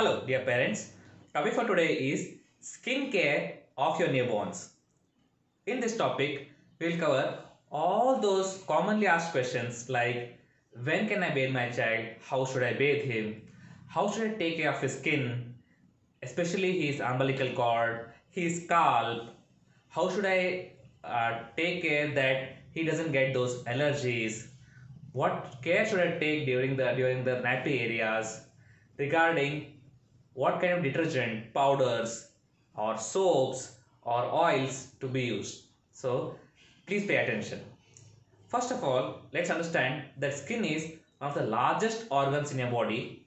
Hello, dear parents. Topic for today is skin care of your newborns. In this topic, we'll cover all those commonly asked questions like when can I bathe my child? How should I bathe him? How should I take care of his skin, especially his umbilical cord, his scalp? How should I take care that he doesn't get those allergies? What care should I take during the nappy areas? Regarding what kind of detergent, powders, or soaps or oils to be used. So please pay attention. First of all, let's understand that skin is one of the largest organs in your body,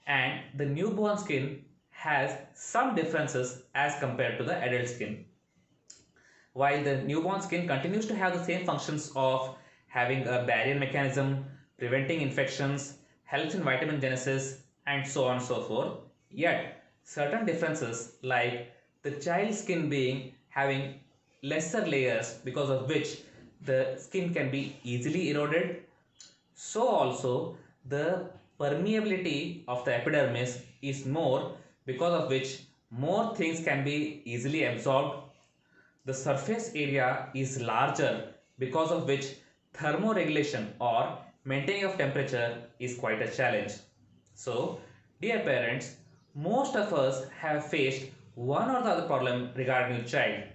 and the newborn skin has some differences as compared to the adult skin. While the newborn skin continues to have the same functions of having a barrier mechanism, preventing infections, helps in vitamin genesis, and so on and so forth, yet certain differences like the child's skin being having lesser layers because of which the skin can be easily eroded, so also the permeability of the epidermis is more because of which more things can be easily absorbed. The surface area is larger because of which thermoregulation or maintaining of temperature is quite a challenge. So, dear parents, most of us have faced one or the other problem regarding your child.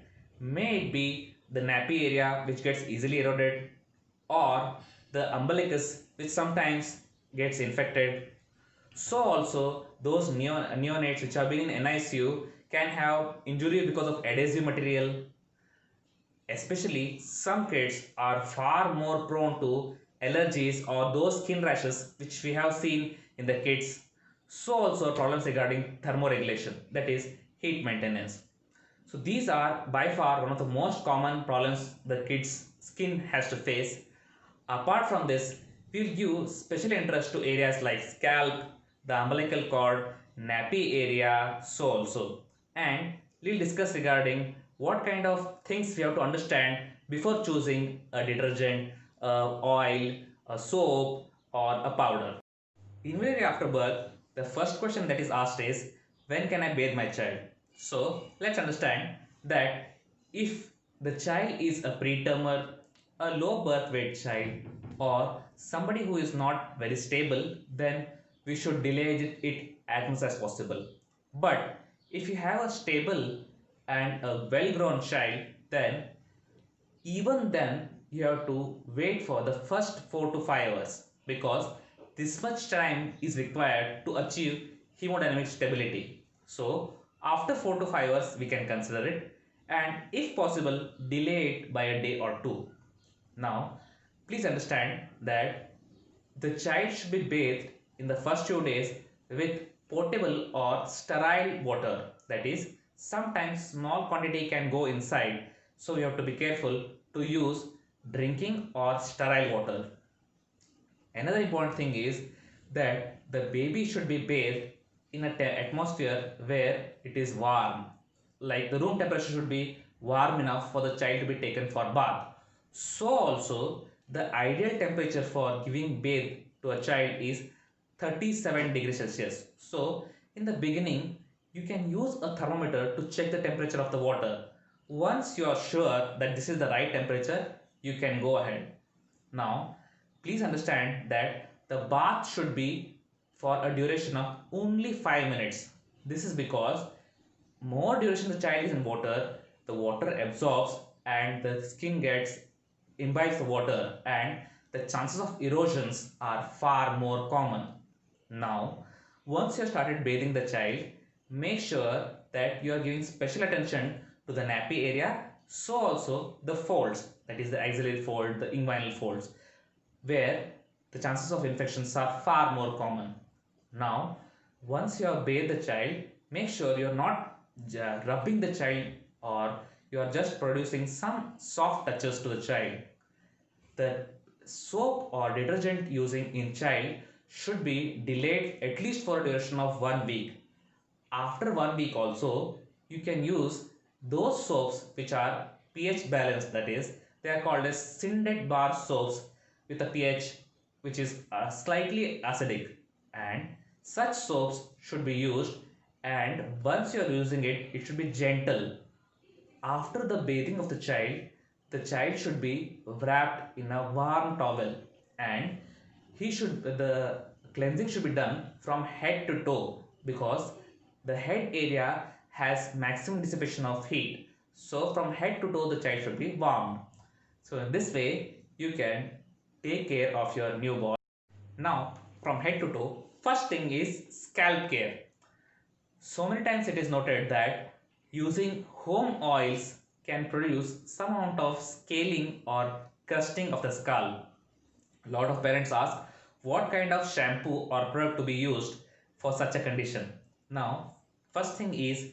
May it be the nappy area which gets easily eroded, or the umbilicus which sometimes gets infected. So also those neonates which have been in NICU can have injury because of adhesive material. Especially some kids are far more prone to allergies or those skin rashes which we have seen in the kids. So also problems regarding thermoregulation, that is heat maintenance. So these are by far one of the most common problems the kids skin has to face. Apart from this, we'll give special interest to areas like scalp, the umbilical cord, nappy area, so also. And we'll discuss regarding what kind of things we have to understand before choosing a detergent, oil, a soap, or a powder. Immediately after birth, the first question that is asked is when can I bathe my child? So let's understand that if the child is a pretermer, a low birth weight child, or somebody who is not very stable, then we should delay it as much as possible. But if you have a stable and a well grown child, then even then you have to wait for the first 4 to 5 hours, because this much time is required to achieve hemodynamic stability. So after 4 to 5 hours we can consider it, and if possible delay it by a day or two. Now please understand that the child should be bathed in the first few days with potable or sterile water. That is, sometimes small quantity can go inside, so you have to be careful to use drinking or sterile water. Another important thing is that the baby should be bathed in an atmosphere where it is warm. Like the room temperature should be warm enough for the child to be taken for bath. So also the ideal temperature for giving bath to a child is 37 degrees Celsius. So in the beginning you can use a thermometer to check the temperature of the water. Once you are sure that this is the right temperature, you can go ahead. Now please understand that the bath should be for a duration of only 5 minutes. This is because more duration the child is in water, the water absorbs and the skin gets imbibes the water, and the chances of erosions are far more common. Now, once you have started bathing the child, make sure that you are giving special attention to the nappy area, so also the folds, that is the axillary fold, the inguinal folds, where the chances of infections are far more common. Now, once you have bathed the child, make sure you are not rubbing the child, or you are just producing some soft touches to the child. The soap or detergent using in child should be delayed at least for a duration of 1 week. After 1 week also, you can use those soaps which are pH balanced, that is, they are called as Syndet bar soaps with a pH which is slightly acidic, and Such soaps should be used, and once you are using it, it should be gentle. After the bathing of the child should be wrapped in a warm towel, and the cleansing should be done from head to toe, because the head area has maximum dissipation of heat. So from head to toe the child should be warmed. So in this way you can take care of your newborn. Now from head to toe, first thing is scalp care. So many times it is noted that using home oils can produce some amount of scaling or crusting of the scalp. A lot of parents ask what kind of shampoo or product to be used for such a condition. Now, first thing is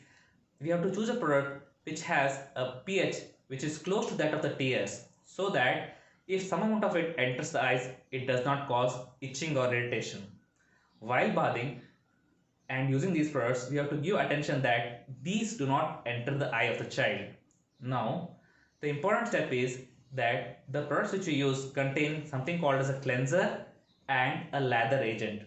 we have to choose a product which has a pH which is close to that of the tears, so that if some amount of it enters the eyes, it does not cause itching or irritation. While bathing and using these products, we have to give attention that these do not enter the eye of the child. Now, the important step is that the products which we use contain something called as a cleanser and a lather agent.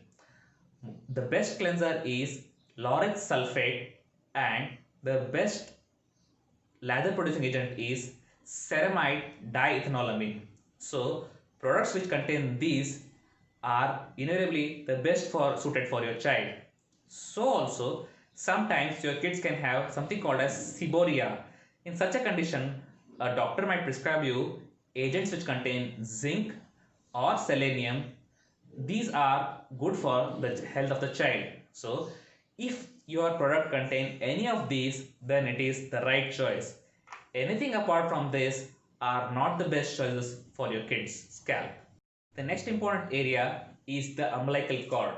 The best cleanser is lauric sulfate, and the best lather producing agent is ceramide diethanolamine. So products which contain these are invariably the best for suited for your child. So also sometimes your kids can have something called as seborrhoea. In such a condition, a doctor might prescribe you agents which contain zinc or selenium. These are good for the health of the child. So if your product contain any of these, then it is the right choice. Anything apart from this are not the best choices for your kids' scalp. The next important area is the umbilical cord.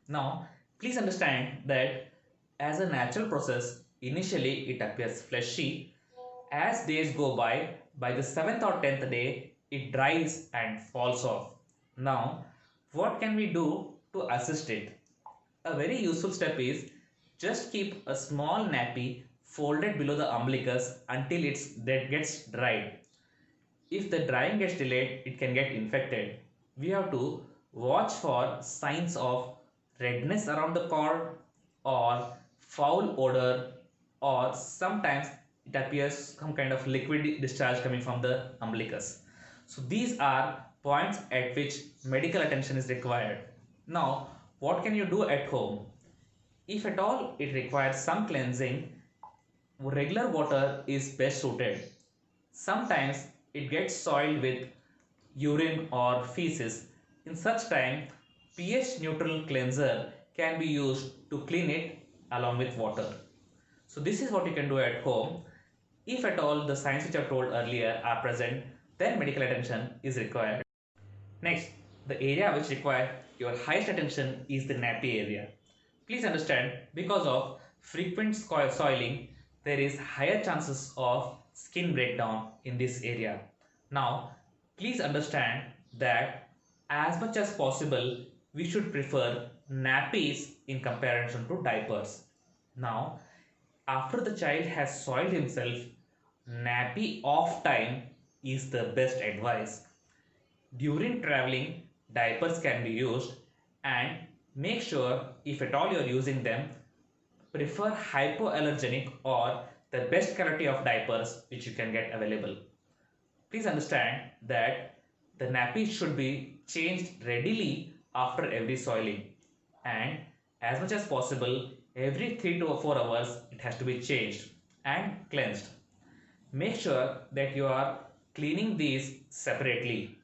Now, please understand that as a natural process, initially it appears fleshy. As days go by the 7th or 10th day, it dries and falls off. Now, what can we do to assist it? A very useful step is just keep a small nappy folded below the umbilicus until that gets dried. If the drying gets delayed, it can get infected. We have to watch for signs of redness around the cord or foul odor, or sometimes it appears some kind of liquid discharge coming from the umbilicus. So these are points at which medical attention is required. Now, what can you do at home? If at all it requires some cleansing, regular water is best suited. Sometimes it gets soiled with urine or feces. In such time, pH neutral cleanser can be used to clean it along with water. So this is what you can do at home. If at all the signs which I told earlier are present, then medical attention is required. Next, the area which requires your highest attention is the nappy area. Please understand, because of frequent soiling, there is higher chances of skin breakdown in this area. Now, please understand that as much as possible, we should prefer nappies in comparison to diapers. Now, after the child has soiled himself, nappy off time is the best advice. During traveling, diapers can be used, and make sure if at all you are using them, prefer hypoallergenic or the best quality of diapers which you can get available. Please understand that the nappies should be changed readily after every soiling, and as much as possible every 3 to 4 hours it has to be changed and cleansed. Make sure that you are cleaning these separately.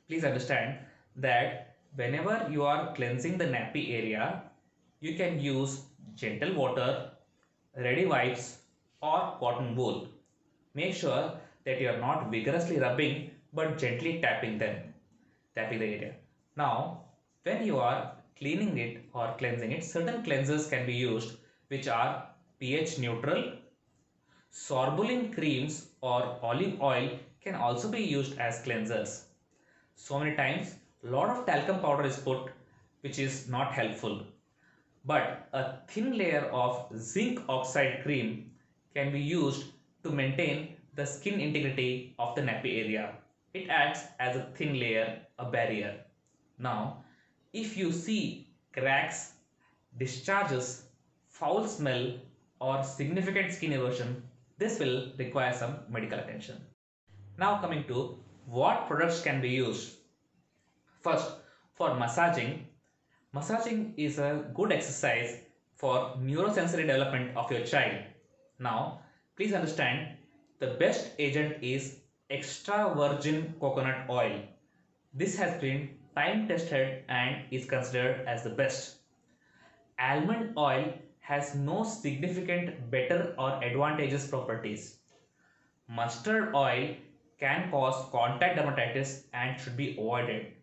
Please understand that whenever you are cleansing the nappy area, you can use gentle water, ready wipes or cotton wool. Make sure that you are not vigorously rubbing but gently tapping the area. Now, when you are cleaning it or cleansing it, certain cleansers can be used which are pH neutral. Sorbolene creams or olive oil can also be used as cleansers. So many times a lot of talcum powder is put, which is not helpful. But a thin layer of zinc oxide cream can be used to maintain the skin integrity of the nappy area. It acts as a thin layer, a barrier. Now, if you see cracks discharges, foul smell, or significant skin erosion, this will require some medical attention. Now coming to what products can be used. First, for massaging, massaging is a good exercise for neurosensory development of your child. Now, please understand the best agent is extra virgin coconut oil. This has been time tested and is considered as the best. Almond oil has no significant better or advantageous properties. Mustard oil can cause contact dermatitis and should be avoided.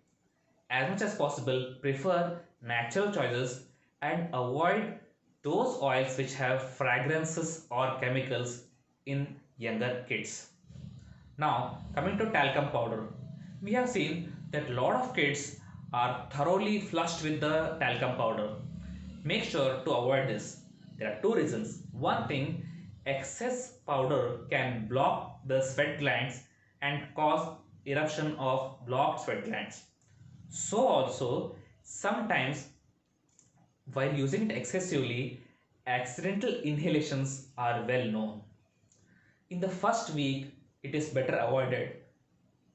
As much as possible, prefer natural choices and avoid those oils which have fragrances or chemicals in younger kids. Now, coming to talcum powder, we have seen that a lot of kids are thoroughly flushed with the talcum powder. Make sure to avoid this. There are two reasons. One thing, excess powder can block the sweat glands and cause eruption of blocked sweat glands. So also, sometimes while using it excessively, accidental inhalations are well known. In the first week, it is better avoided.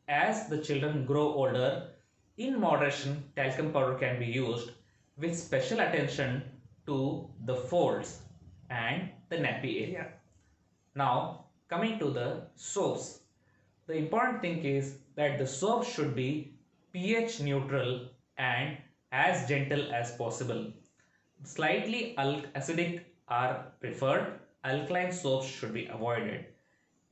As the children grow older, in moderation, talcum powder can be used with special attention to the folds and the nappy area. Now, coming to the soaps. The important thing is that the soap should be pH neutral and as gentle as possible. Slightly acidic are preferred. Alkaline soaps should be avoided.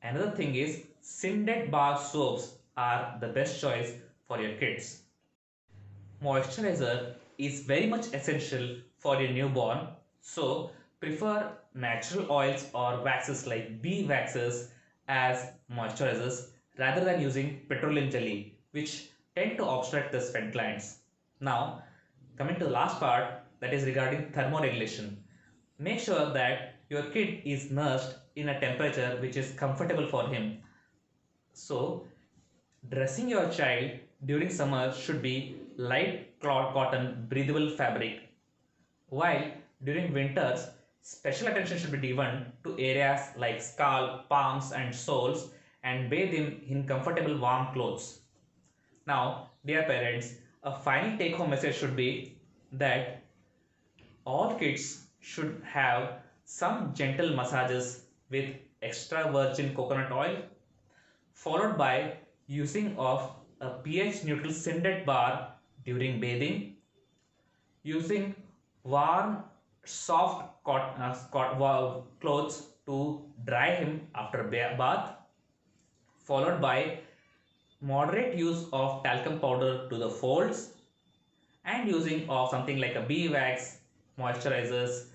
Another thing is scented bar soaps are the best choice for your kids. Moisturizer is very much essential for your newborn, so prefer natural oils or waxes like bee waxes as moisturizers rather than using petroleum jelly, which tend to obstruct the sweat glands. Now, coming to the last part, that is regarding thermoregulation. Make sure that your kid is nursed in a temperature which is comfortable for him. So, dressing your child during summer should be light cotton breathable fabric, while during winters, special attention should be given to areas like scalp, palms, and soles and bathe him in comfortable warm clothes. Now, dear parents, a final take home message should be that all kids should have some gentle massages with extra virgin coconut oil, followed by using of a pH neutral scented bar during bathing, using warm soft clothes to dry him after bath, followed by moderate use of talcum powder to the folds and using of something like a bee wax moisturizers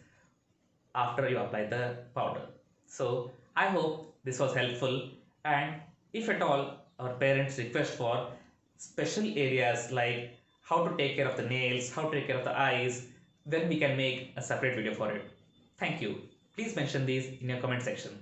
after you apply the powder. So I hope this was helpful, and if at all our parents request for special areas like how to take care of the nails, how to take care of the eyes, then we can make a separate video for it. Thank you. Please mention these in your comment section.